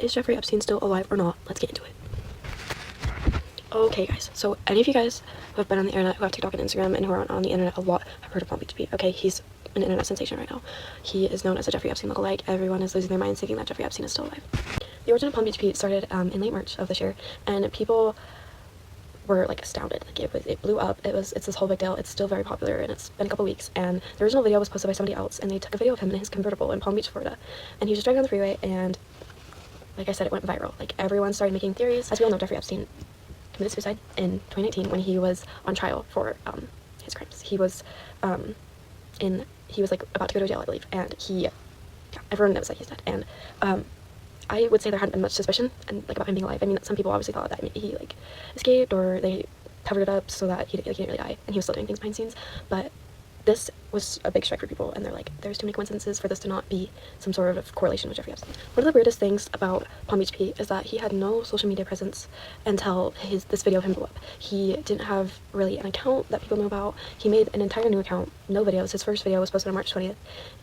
is Jeffrey Epstein still alive or not? Let's get into it. Okay guys, so any of you guys who have been on the internet, who have TikTok and Instagram, and who are on the internet a lot, have heard of Palm Beach Pete. Okay, he's an internet sensation right now. He is known as a Jeffrey Epstein lookalike. Everyone is losing their minds thinking that Jeffrey Epstein is still alive. The origin of Palm Beach Pete started in late March of this year, and people were like astounded. Like it blew up. It's this whole big deal. It's still very popular, and it's been a couple weeks. And the original video was posted by somebody else, and they took a video of him in his convertible in Palm Beach, Florida, and he was just driving on the freeway. And like I said, it went viral. Like everyone started making theories. As we all know, Jeffrey Epstein committed suicide in 2019 when he was on trial for his crimes. He was like about to go to jail, I believe, and everyone knows that he's dead. And I would say there hadn't been much suspicion and like about him being alive. I mean, some people obviously thought that he like escaped, or they covered it up so that he didn't really die, and he was still doing things behind the scenes. But this was a big strike for people, and they're like, there's too many coincidences for this to not be some sort of correlation with Jeffrey Epstein. One of the weirdest things about Palm Beach Pete is that he had no social media presence until this video of him blew up. He didn't have really an account that people know about. He made an entire new account, no videos. His first video was posted on March 20th,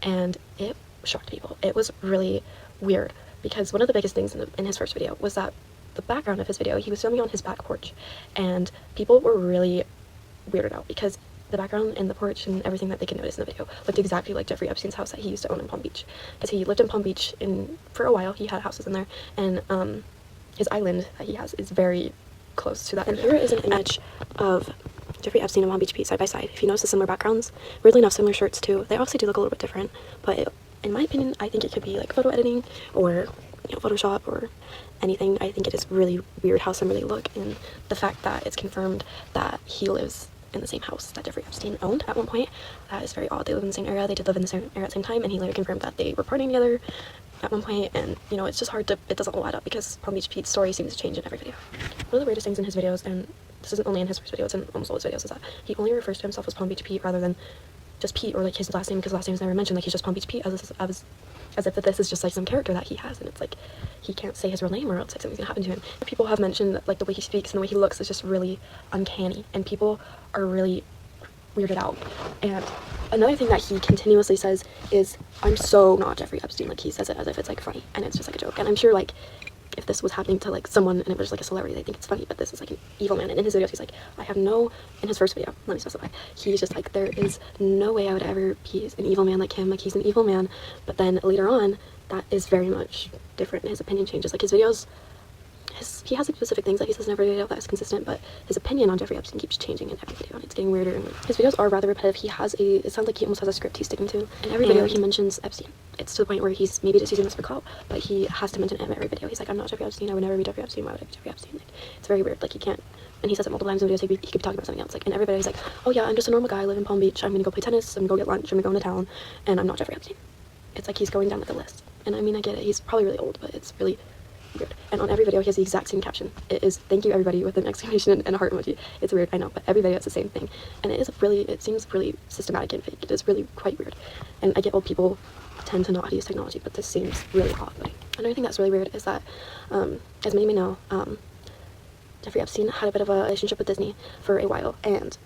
and it shocked people. It was really weird, because one of the biggest things in his first video was that the background of his video, he was filming on his back porch, and people were really weirded out because the background and the porch and everything that they could notice in the video looked exactly like Jeffrey Epstein's house that he used to own in Palm Beach. Because he lived in Palm Beach for a while. He had houses in there, and his island that he has is very close to that. And here is an image of Jeffrey Epstein and Palm Beach Pete side by side. If you notice the similar backgrounds, weirdly enough, similar shirts too. They obviously do look a little bit different, but in my opinion, I think it could be like photo editing or Photoshop or anything. I think it is really weird how similar they look, and the fact that it's confirmed that he lives in the same house that Jeffrey Epstein owned at one point. That is very odd. They live in the same area. They did live in the same area at the same time, and he later confirmed that they were partying together at one point. And it's just hard to, it doesn't all add up, because Palm Beach Pete's story seems to change in every video. One of the weirdest things in his videos, and this isn't only in his first video, it's in almost all his videos, is that he only refers to himself as Palm Beach Pete rather than just Pete, or like his last name, because last name is never mentioned. Like he's just Palm Beach Pete, as if that this is just like some character that he has, and it's like he can't say his real name or else like something's gonna happen to him. People have mentioned that like the way he speaks and the way he looks is just really uncanny, and people are really weirded out. And another thing that he continuously says is, I'm so not Jeffrey Epstein. Like he says it as if it's like funny, and it's just like a joke. And I'm sure like if this was happening to like someone and it was just like a celebrity, they think it's funny, but this is like an evil man. And in his videos he's like, in his first video, let me specify, he's just like, there is no way I would ever be an evil man like him. Like he's an evil man. But then later on, that is very much different, and his opinion changes. Like his videos, he has like specific things that he says in every video that is consistent, but his opinion on Jeffrey Epstein keeps changing in every video, and it's getting weirder and weirder. His videos are rather repetitive. It sounds like he almost has a script he's sticking to. In every video he mentions Epstein. It's to the point where he's maybe just using this for clout, but he has to mention him in every video. He's like, I'm not Jeffrey Epstein, I would never be Jeffrey Epstein, why would I be Jeffrey Epstein? Like, it's very weird. Like he can't, and he says it multiple times in videos. He could be talking about something else. Like in every video he's like, oh yeah, I'm just a normal guy, I live in Palm Beach, I'm gonna go play tennis, I'm gonna go get lunch, I'm gonna go into town, and I'm not Jeffrey Epstein. It's like he's going down like a list. And I mean, I get it, he's probably really old, but it's really weird. And on every video he has the exact same caption. It is, thank you everybody, with an exclamation and a heart emoji. It's weird, I know, but every video it's the same thing, and it seems really systematic and fake. It is really quite weird, and I get old people tend to not know how to use technology, but this seems really off-putting. Another thing that's really weird is that as many may know, Jeffrey Epstein had a bit of a relationship with Disney for a while, and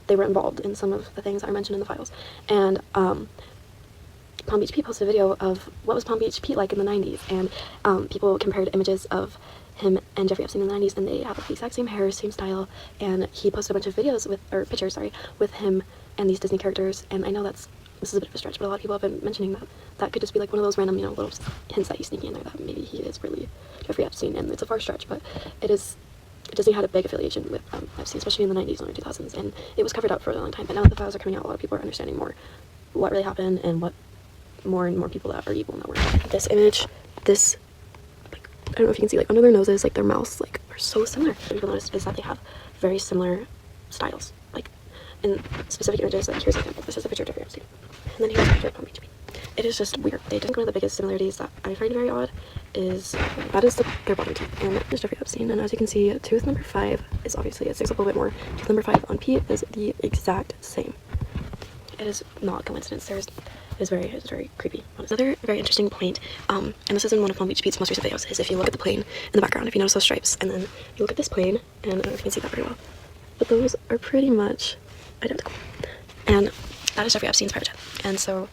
they were involved in some of the things that are mentioned in the files. And Palm Beach Pete posted a video of what was Palm Beach Pete like in the 90s, and people compared images of him and Jeffrey Epstein in the 90s, and they have the exact same hair, same style, and he posted a bunch of videos pictures with him and these Disney characters. And I know this is a bit of a stretch, but a lot of people have been mentioning that could just be like one of those random, little hints that he's sneaking in there, that maybe he is really Jeffrey Epstein, and it's a far stretch, but Disney had a big affiliation with Epstein, especially in the 90s and early 2000s, and it was covered up for a long time. But now that the files are coming out, a lot of people are understanding more what really happened, and what more and more people that are evil know. This image, like, I don't know if you can see, like under their noses, like their mouths, like are so similar. What people notice is that they have very similar styles, like in specific images. Like here's an example. This is a picture of Jeffrey Epstein, and then here's a picture of Palm Beach Pete. It is just weird. They think one of the biggest similarities that I find very odd is their bottom teeth, and that is Jeffrey Epstein. And as you can see, tooth number 5 is obviously, it sticks up a little bit more. Tooth number 5 on Pete is the exact same. It is not a coincidence. It's very creepy. Another very interesting point, and this is in one of Palm Beach Pete's most recent videos, is if you look at the plane in the background, if you notice those stripes, and then you look at this plane, and I don't know if you can see that very well, but those are pretty much identical. And that is Jeffrey Epstein's private jet. And so,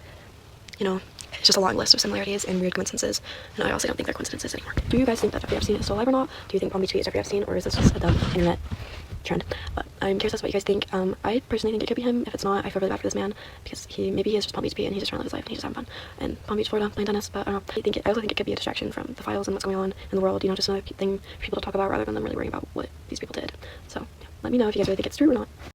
It's just a long list of similarities and weird coincidences, and I also don't think they're coincidences anymore. Do you guys think that Jeffrey Epstein is still alive or not? Do you think Palm Beach Beat is Jeffrey Epstein, or is this just a dumb internet trend? But I'm curious as to what you guys think. I personally think it could be him. If it's not, I feel really bad for this man, because maybe he is just Palm Beach Beat and he's just trying to live his life and he's just having fun in Palm Beach, Florida, playing tennis. But I don't know. I also think it could be a distraction from the files and what's going on in the world. You know, just another thing for people to talk about rather than them really worrying about what these people did. So yeah, let me know if you guys really think it's true or not.